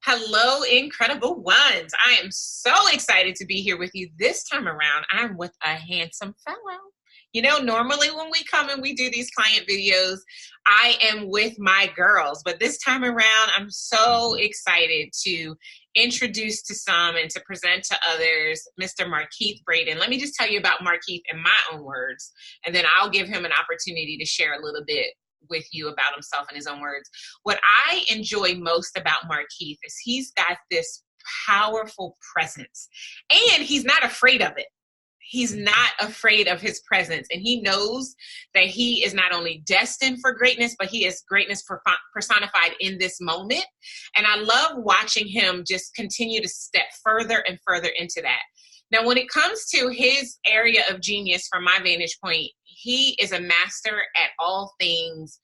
Hello, incredible ones. I am so excited to be here with you this time around. I'm with a handsome fellow. Normally when we come and we do these client videos, I am with my girls. But this time around, I'm so excited to introduce to some and to present to others Mr. Markeith Braden. Let me just tell you about Markeith in my own words, and then I'll give him an opportunity to share a little bit with you about himself in his own words. What I enjoy most about Markeith is he's got this powerful presence, and he's not afraid of it. He's not afraid of his presence, and he knows that he is not only destined for greatness, but he is greatness personified in this moment. And I love watching him just continue to step further and further into that. Now, when it comes to his area of genius, from my vantage point, he is a master at all things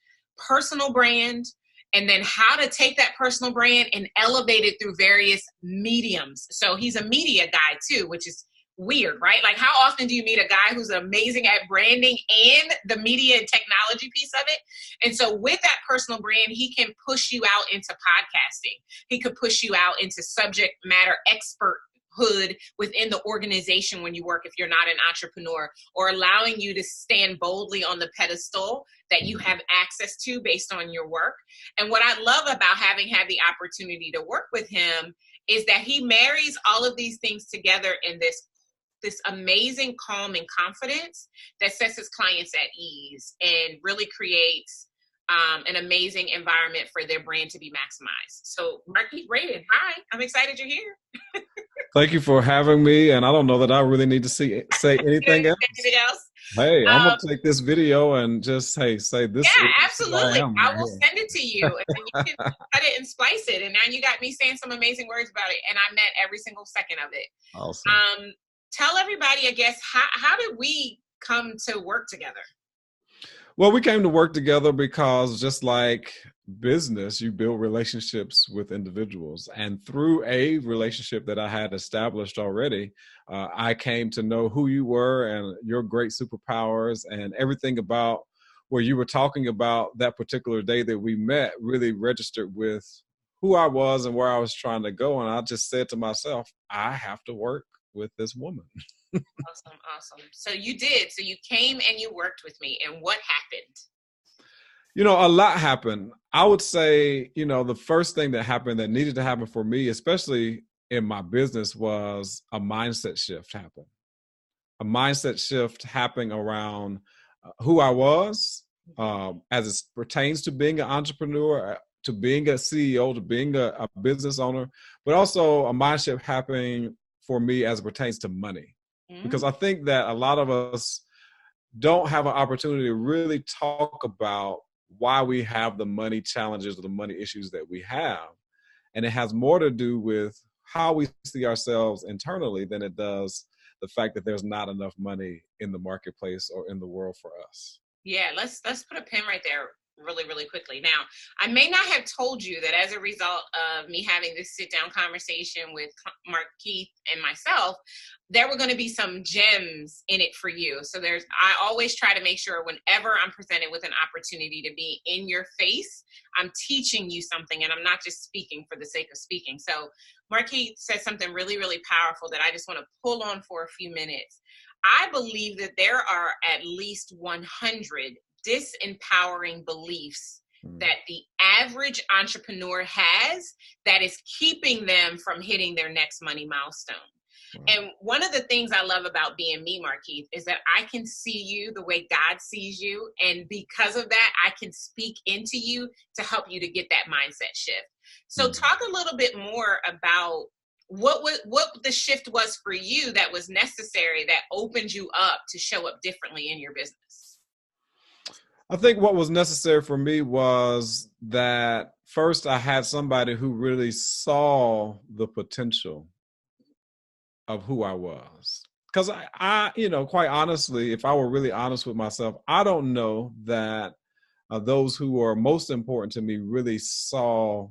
personal brand, and then how to take that personal brand and elevate it through various mediums. So he's a media guy too, which is weird, right? Like, how often do you meet a guy who's amazing at branding and the media and technology piece of it? And so with that personal brand, he can push you out into podcasting. He could push you out into subject matter experthood within the organization when you work, if you're not an entrepreneur, or allowing you to stand boldly on the pedestal that you have access to based on your work. And what I love about having had the opportunity to work with him is that he marries all of these things together in this amazing calm and confidence that sets his clients at ease and really creates an amazing environment for their brand to be maximized. So Markeith Braden, hi, I'm excited you're here. Thank you for having me. And I don't know that I really need to say anything else. Anything else? Hey, I'm going to take this video and just, say this. Yeah, absolutely. I will here. send it to you, and then you can cut it and splice it. And now you got me saying some amazing words about it, and I meant every single second of it. Awesome. Tell everybody, I guess, how did we come to work together? Well, we came to work together because, just like business, you build relationships with individuals. And through a relationship that I had established already, I came to know who you were and your great superpowers, and everything about where you were talking about that particular day that we met really registered with who I was and where I was trying to go. And I just said to myself, I have to work with this woman. Awesome. So you did. So you came and you worked with me. And what happened? A lot happened. I would say, the first thing that happened that needed to happen for me, especially in my business, was a mindset shift happen. A mindset shift happening around who I was as it pertains to being an entrepreneur, to being a CEO, to being a business owner, but also a mindset happening for me as it pertains to money. Because I think that a lot of us don't have an opportunity to really talk about why we have the money challenges or the money issues that we have. And it has more to do with how we see ourselves internally than it does the fact that there's not enough money in the marketplace or in the world for us. Yeah, let's put a pin right there really, really quickly. Now, I may not have told you that as a result of me having this sit-down conversation with Markeith and myself, there were going to be some gems in it for you. So I always try to make sure whenever I'm presented with an opportunity to be in your face, I'm teaching you something, and I'm not just speaking for the sake of speaking. So Markeith said something really, really powerful that I just want to pull on for a few minutes. I believe that there are at least 100 disempowering beliefs that the average entrepreneur has that is keeping them from hitting their next money milestone. Wow. And one of the things I love about being me, Markeith, is that I can see you the way God sees you. And because of that, I can speak into you to help you to get that mindset shift. So talk a little bit more about what the shift was for you that was necessary, that opened you up to show up differently in your business. I think what was necessary for me was that first I had somebody who really saw the potential of who I was. Because I quite honestly, if I were really honest with myself, I don't know that those who are most important to me really saw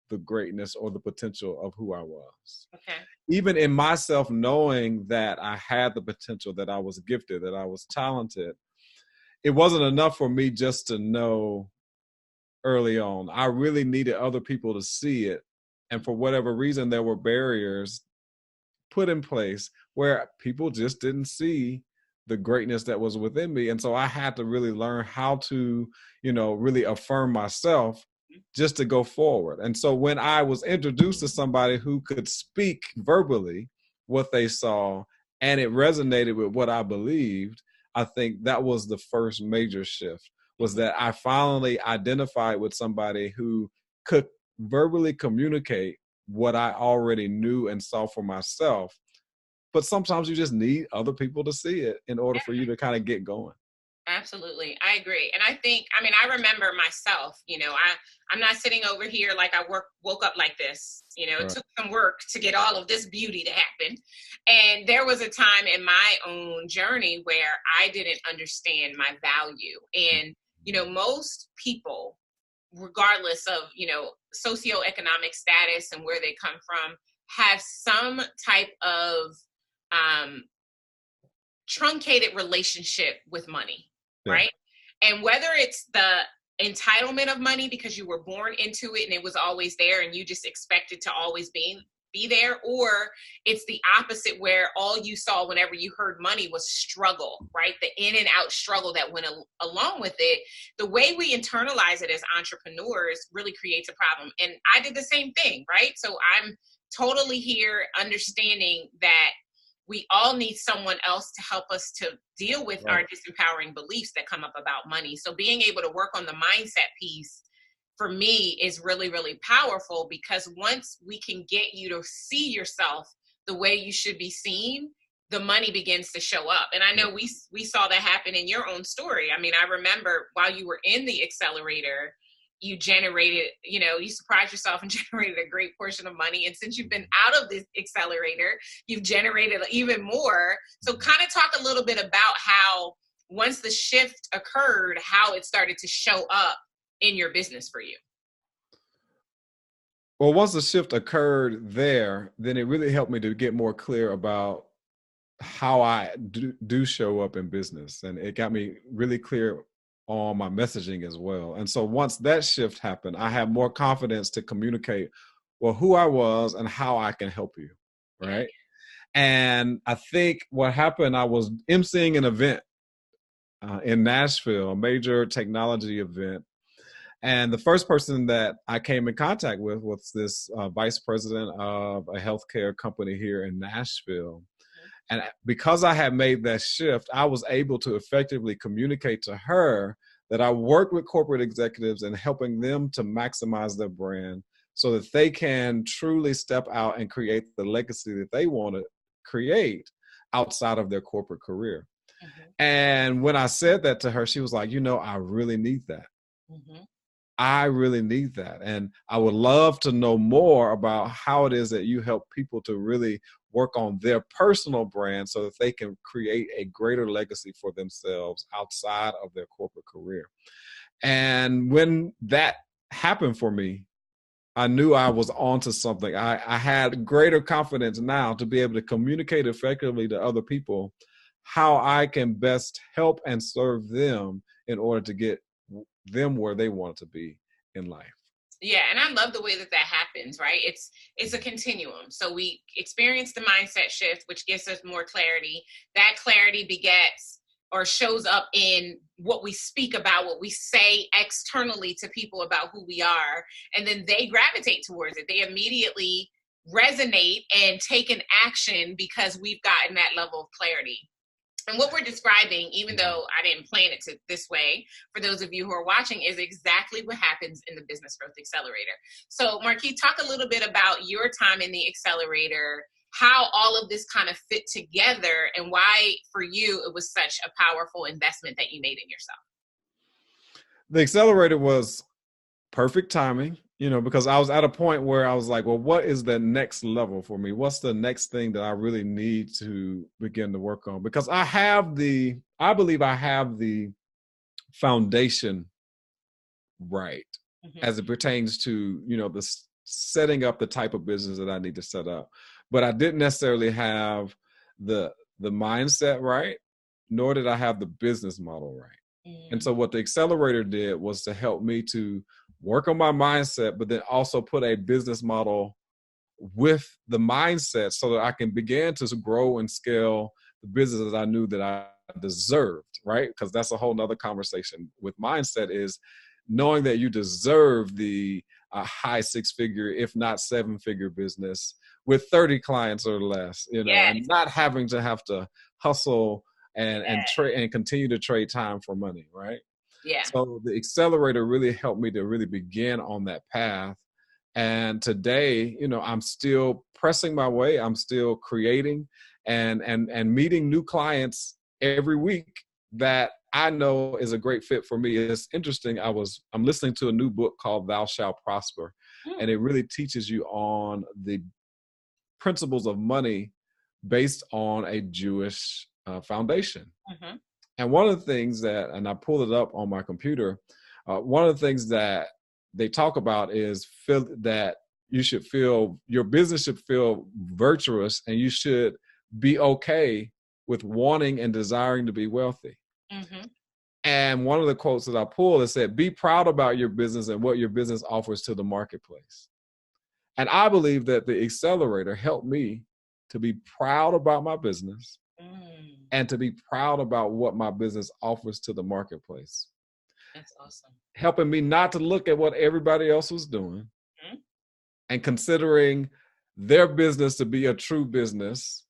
the greatness or the potential of who I was. Okay. Even in myself knowing that I had the potential, that I was gifted, that I was talented, it wasn't enough for me just to know early on. I really needed other people to see it And for whatever reason, there were barriers put in place where people just didn't see the greatness that was within me. And so I had to really learn how to, really affirm myself just to go forward. And so when I was introduced to somebody who could speak verbally what they saw and it resonated with what I believed, I think that was the first major shift, was that I finally identified with somebody who could verbally communicate what I already knew and saw for myself. But sometimes you just need other people to see it in order for you to kind of get going. Absolutely. I agree. And I remember myself, I'm not sitting over here like I woke up like this. It took some work to get all of this beauty to happen. And there was a time in my own journey where I didn't understand my value. And, most people, regardless of, socioeconomic status and where they come from, have some type of truncated relationship with money, right? And whether it's the entitlement of money because you were born into it and it was always there and you just expected to always be there, or it's the opposite where all you saw whenever you heard money was struggle, right? The in and out struggle that went along with it. The way we internalize it as entrepreneurs really creates a problem. And I did the same thing, right? So I'm totally here understanding that we all need someone else to help us to deal with our disempowering beliefs that come up about money. So being able to work on the mindset piece for me is really, really powerful, because once we can get you to see yourself the way you should be seen, the money begins to show up. And I know we saw that happen in your own story. I mean, I remember while you were in the accelerator, you generated, you surprised yourself and generated a great portion of money. And since you've been out of this accelerator, you've generated even more. So kind of talk a little bit about how once the shift occurred, how it started to show up in your business for you. Well, once the shift occurred there, then it really helped me to get more clear about how I do show up in business. And it got me really clear on my messaging as well. And so once that shift happened, I had more confidence to communicate, who I was and how I can help you, right? And I think what happened, I was emceeing an event in Nashville, a major technology event. And the first person that I came in contact with was this vice president of a healthcare company here in Nashville. And because I had made that shift, I was able to effectively communicate to her that I work with corporate executives and helping them to maximize their brand so that they can truly step out and create the legacy that they want to create outside of their corporate career. And when I said that to her, she was like, I really need that. I really need that. And I would love to know more about how it is that you help people to really work on their personal brand so that they can create a greater legacy for themselves outside of their corporate career. And when that happened for me, I knew I was onto something. I had greater confidence now to be able to communicate effectively to other people how I can best help and serve them in order to get them where they want to be in life. Yeah, and I love the way that happens, right? It's a continuum. So we experience the mindset shift, which gives us more clarity. That clarity begets or shows up in what we speak about, what we say externally to people about who we are, and then they gravitate towards it. They immediately resonate and take an action because we've gotten that level of clarity. And what we're describing, even though I didn't plan it this way, for those of you who are watching, is exactly what happens in the Business Growth Accelerator. So, Markeith, talk a little bit about your time in the accelerator, how all of this kind of fit together, and why, for you, it was such a powerful investment that you made in yourself. The accelerator was perfect timing, because I was at a point where I was like, well, what is the next level for me? What's the next thing that I really need to begin to work on? Because I believe I have the foundation right as it pertains to, the setting up the type of business that I need to set up. But I didn't necessarily have the mindset right, nor did I have the business model right. And so what the accelerator did was to help me to work on my mindset, but then also put a business model with the mindset so that I can begin to grow and scale the business that I knew that I deserved, right? Because that's a whole nother conversation with mindset, is knowing that you deserve the high 6-figure, if not 7-figure business with 30 clients or less, Yes. and not having to have to hustle and trade and continue to trade time for money, right? Yeah. So the accelerator really helped me to really begin on that path. And today, I'm still pressing my way. I'm still creating and meeting new clients every week that I know is a great fit for me. It's interesting. I'm listening to a new book called Thou Shalt Prosper, and it really teaches you on the principles of money based on a Jewish foundation. Mm-hmm. And one of the things and I pulled it up on my computer, one of the things that they talk about is that your business should feel virtuous, and you should be okay with wanting and desiring to be wealthy. Mm-hmm. And one of the quotes that I pulled, it said, be proud about your business and what your business offers to the marketplace. And I believe that the accelerator helped me to be proud about my business and to be proud about what my business offers to the marketplace. That's awesome. Helping me not to look at what everybody else was doing and considering their business to be a true business,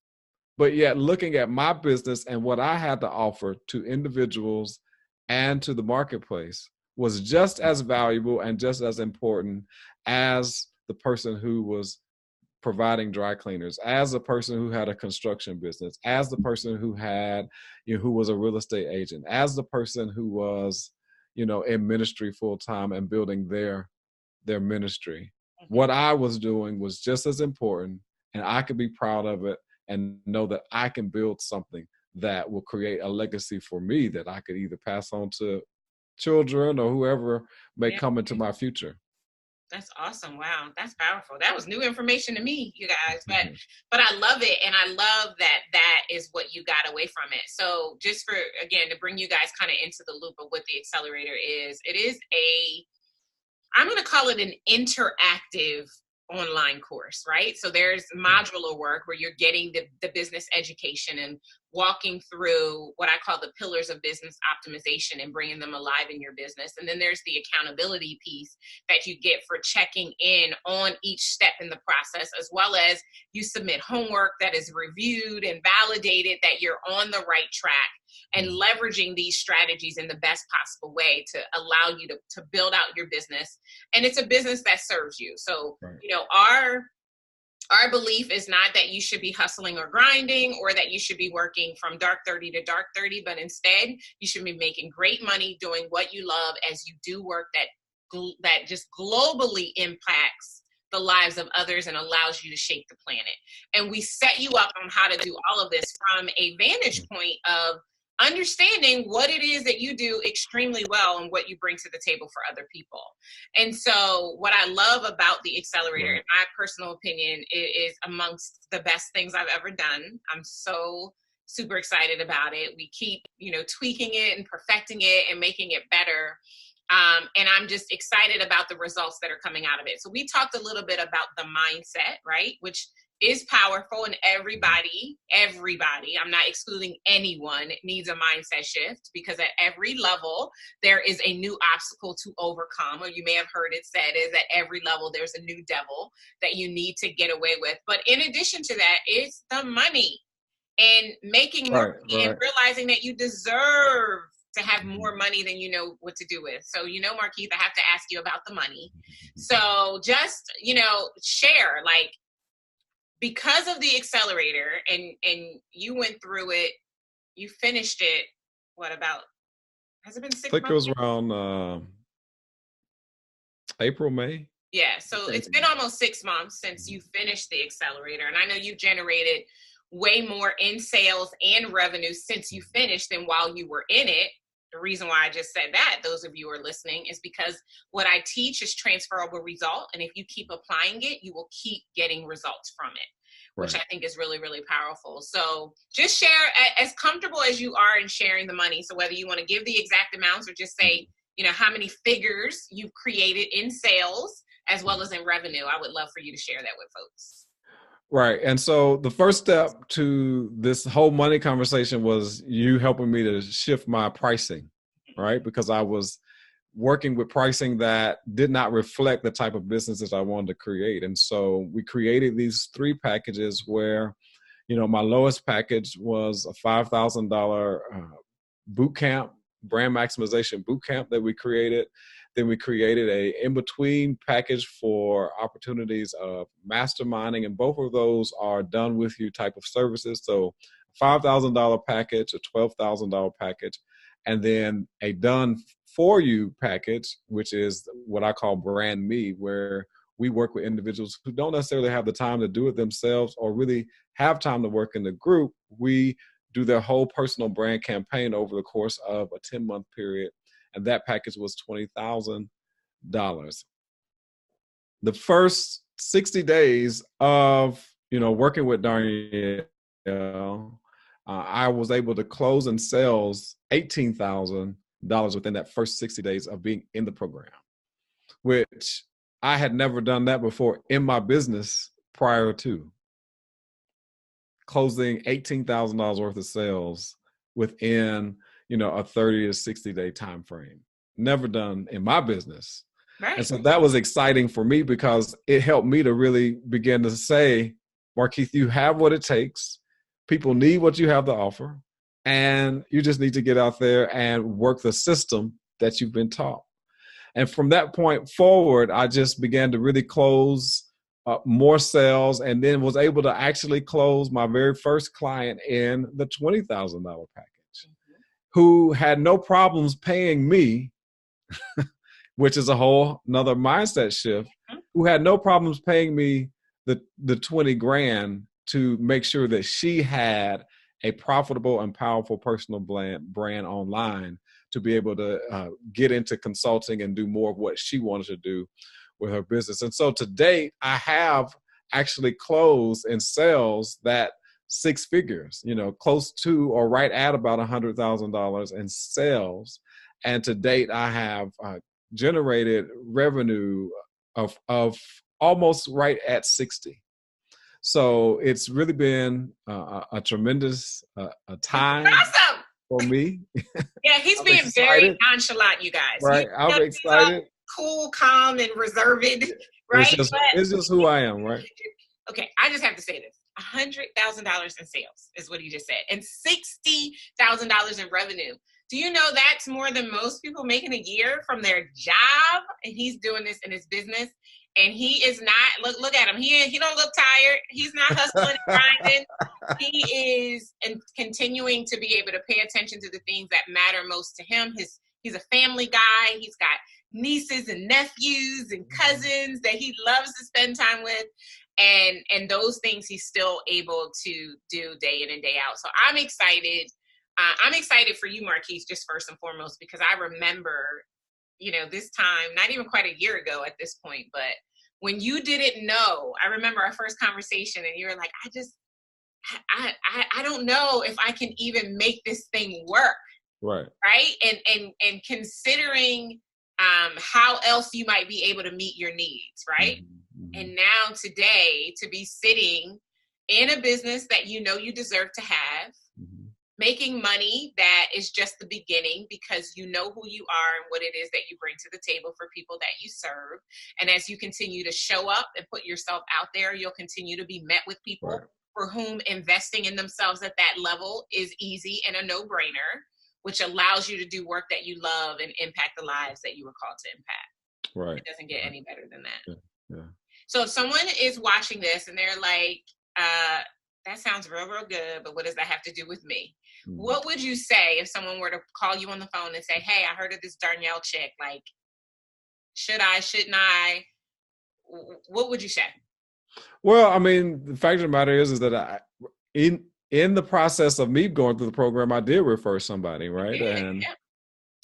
but yet looking at my business and what I had to offer to individuals and to the marketplace was just as valuable and just as important as the person who was providing dry cleaners, as a person who had a construction business, as the person who had, who was a real estate agent, as the person who was, in ministry full time and building their ministry. What I was doing was just as important, and I could be proud of it and know that I can build something that will create a legacy for me that I could either pass on to children or whoever may come into my future. That's awesome. Wow. That's powerful. That was new information to me, you guys, but I love it. And I love that is what you got away from it. So just again, to bring you guys kind of into the loop of what the accelerator is, it is I'm going to call it an interactive online course, right? So there's modular work where you're getting the business education and walking through what I call the pillars of business optimization and bringing them alive in your business. And then there's the accountability piece that you get for checking in on each step in the process, as well as you submit homework that is reviewed and validated that you're on the right track, and leveraging these strategies in the best possible way to allow you to build out your business. And it's a business that serves you. So, our belief is not that you should be hustling or grinding, or that you should be working from dark 30 to dark 30, but instead you should be making great money doing what you love as you do work that just globally impacts the lives of others and allows you to shape the planet. And we set you up on how to do all of this from a vantage point of understanding what it is that you do extremely well and what you bring to the table for other people. And so what I love about the accelerator, in my personal opinion, is amongst the best things I've ever done. I'm so super excited about it. We keep, tweaking it and perfecting it and making it better. And I'm just excited about the results that are coming out of it. So we talked a little bit about the mindset, right? Which is powerful, and everybody, I'm not excluding anyone, needs a mindset shift, because at every level there is a new obstacle to overcome. Or you may have heard it said is at every level there's a new devil that you need to get away with. But in addition to that, it's the money and making more money and realizing that you deserve to have more money than you know what to do with. So, Markeith, I have to ask you about the money. So just, share, because of the accelerator and you went through it, you finished it, has it been 6 months? I think it was around April, May. Yeah, so it's been almost 6 months since you finished the accelerator. And I know you generated way more in sales and revenue since you finished than while you were in it. The reason why I just said that, those of you who are listening, is because what I teach is transferable result. And if you keep applying it, you will keep getting results from it, which I think is really, really powerful. So just share as comfortable as you are in sharing the money. So whether you want to give the exact amounts or just say, how many figures you've created in sales as well as in revenue. I would love for you to share that with folks. Right. And so the first step to this whole money conversation was you helping me to shift my pricing, right? Because I was working with pricing that did not reflect the type of businesses I wanted to create. And so we created these 3 packages where, my lowest package was a $5,000 boot camp, brand maximization boot camp that we created. Then we created a in-between package for opportunities of masterminding, and both of those are done with you type of services. So $5,000 package, a $12,000 package, and then a done for you package, which is what I call Brand Me, where we work with individuals who don't necessarily have the time to do it themselves or really have time to work in the group. We do their whole personal brand campaign over the course of a 10-month period. And that package was $20,000. The first 60 days of, working with Darnyelle, I was able to close in sales $18,000 within that first 60 days of being in the program, which I had never done that before in my business prior to closing $18,000 worth of sales within, a 30 to 60 day time frame. Never done in my business. Right. And so that was exciting for me because it helped me to really begin to say, Markeith, you have what it takes. People need what you have to offer. And you just need to get out there and work the system that you've been taught. And from that point forward, I just began to really close more sales, and then was able to actually close my very first client in the $20,000 package, who had no problems paying me, which is a whole another mindset shift, who had no problems paying me the 20 grand to make sure that she had a profitable and powerful personal brand online to be able to get into consulting and do more of what she wanted to do with her business. And so to date, I have actually closed in sales that 6 figures, close to or right at about $100,000 in sales. And to date, I have generated revenue of almost right at 60. So it's really been a tremendous time for me. Yeah, he's being very nonchalant, you guys. Right, I'm excited. Cool, calm, and reserved, right? It's just who I am, right? Okay, I just have to say this. $100,000 in sales is what he just said, and $60,000 in revenue. Do you know that's more than most people make in a year from their job? And he's doing this in his business, and he is not. Look at him. He don't look tired. He's not hustling and grinding. He is continuing to be able to pay attention to the things that matter most to him. He's a family guy. He's got nieces and nephews and cousins that he loves to spend time with. And those things he's still able to do day in and day out. So I'm excited. I'm excited for you, Markeith, just first and foremost, because I remember, this time, not even quite a year ago at this point, but when you didn't know, I remember our first conversation and you were like, I don't know if I can even make this thing work. Right. Right. And considering how else you might be able to meet your needs. Right. Mm-hmm. And now today to be sitting in a business that you deserve to have, mm-hmm. making money that is just the beginning because you know who you are and what it is that you bring to the table for people that you serve. And as you continue to show up and put yourself out there, you'll continue to be met with people right. for whom investing in themselves at that level is easy and a no-brainer, which allows you to do work that you love and impact the lives that you were called to impact. Right. It doesn't get any better than that. Yeah. So if someone is watching this and they're like, that sounds real, real good, but what does that have to do with me? Mm-hmm. What would you say if someone were to call you on the phone and say, hey, I heard of this Darnyelle chick, like, should I, shouldn't I? What would you say? Well, I mean, the fact of the matter is that in the process of me going through the program, I did refer somebody, right?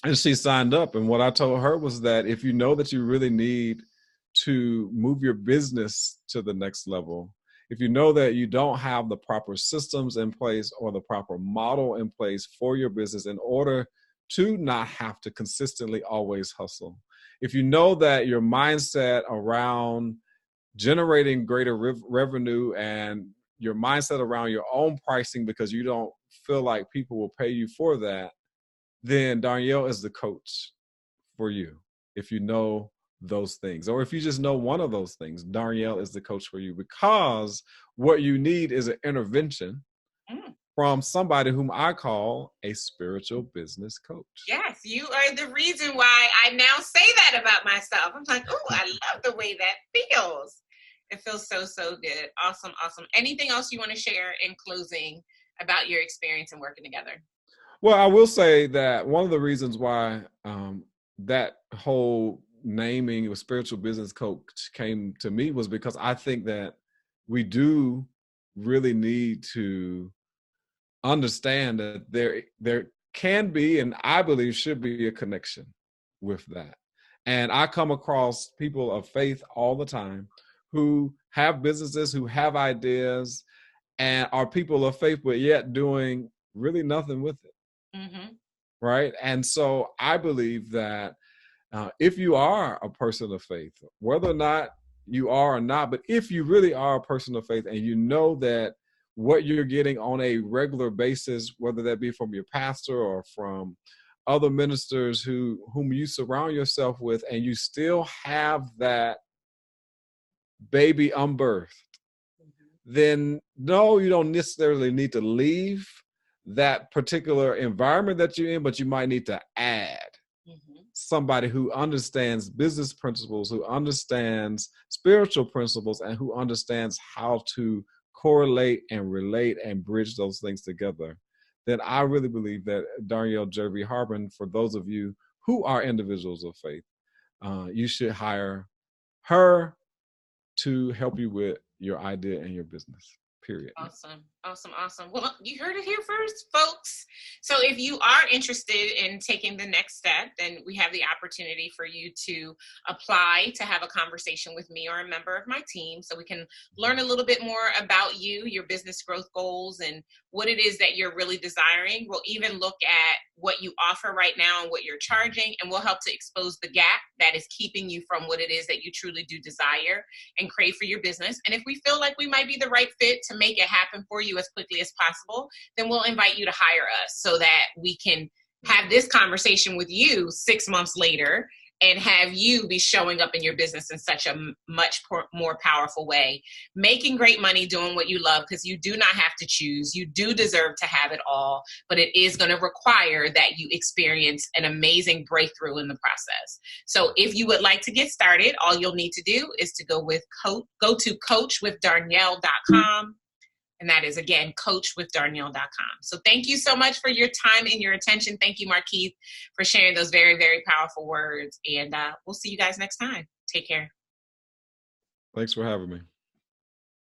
And she signed up. And what I told her was that if you know that you really need to move your business to the next level, if you know that you don't have the proper systems in place or the proper model in place for your business in order to not have to consistently always hustle. If you know that your mindset around generating greater revenue and your mindset around your own pricing because you don't feel like people will pay you for that, then Darnyelle is the coach for you. If you know those things, or if you just know one of those things, Darnyelle is the coach for you, because what you need is an intervention from somebody whom I call a spiritual business coach. Yes, you are the reason why I now say that about myself. I'm like, oh, I love the way that feels. It feels so, so good. Awesome, awesome. Anything else you want to share in closing about your experience in working together? Well, I will say that one of the reasons why that whole naming of spiritual business coach came to me was because I think that we do really need to understand that there can be, and I believe should be, a connection with that. And I come across people of faith all the time who have businesses, who have ideas, and are people of faith, but yet doing really nothing with it. Mm-hmm. Right? And so I believe that if you are a person of faith, whether or not you are or not, but if you really are a person of faith and you know that what you're getting on a regular basis, whether that be from your pastor or from other ministers whom you surround yourself with, and you still have that baby unbirthed, then no, you don't necessarily need to leave that particular environment that you're in, but you might need to add somebody who understands business principles, who understands spiritual principles, and who understands how to correlate and relate and bridge those things together. Then I really believe that Darnyelle Jervey Harbin, for those of you who are individuals of faith, you should hire her to help you with your idea and your business. Period. Awesome. Awesome. Awesome. Well, you heard it here first, folks. So if you are interested in taking the next step, then we have the opportunity for you to apply to have a conversation with me or a member of my team so we can learn a little bit more about you, your business growth goals, and what it is that you're really desiring. We'll even look at what you offer right now and what you're charging, and we'll help to expose the gap that is keeping you from what it is that you truly do desire and crave for your business. And if we feel like we might be the right fit to make it happen for you as quickly as possible, then we'll invite you to hire us so that we can have this conversation with you 6 months later and have you be showing up in your business in such a much more powerful way, making great money doing what you love, because you do not have to choose. You do deserve to have it all, but it is going to require that you experience an amazing breakthrough in the process. So if you would like to get started, all you'll need to do is to go to coachwithdarnyelle.com. And that is, again, coachwithdarnyelle.com. So thank you so much for your time and your attention. Thank you, Markeith, for sharing those very, very powerful words. And we'll see you guys next time. Take care. Thanks for having me.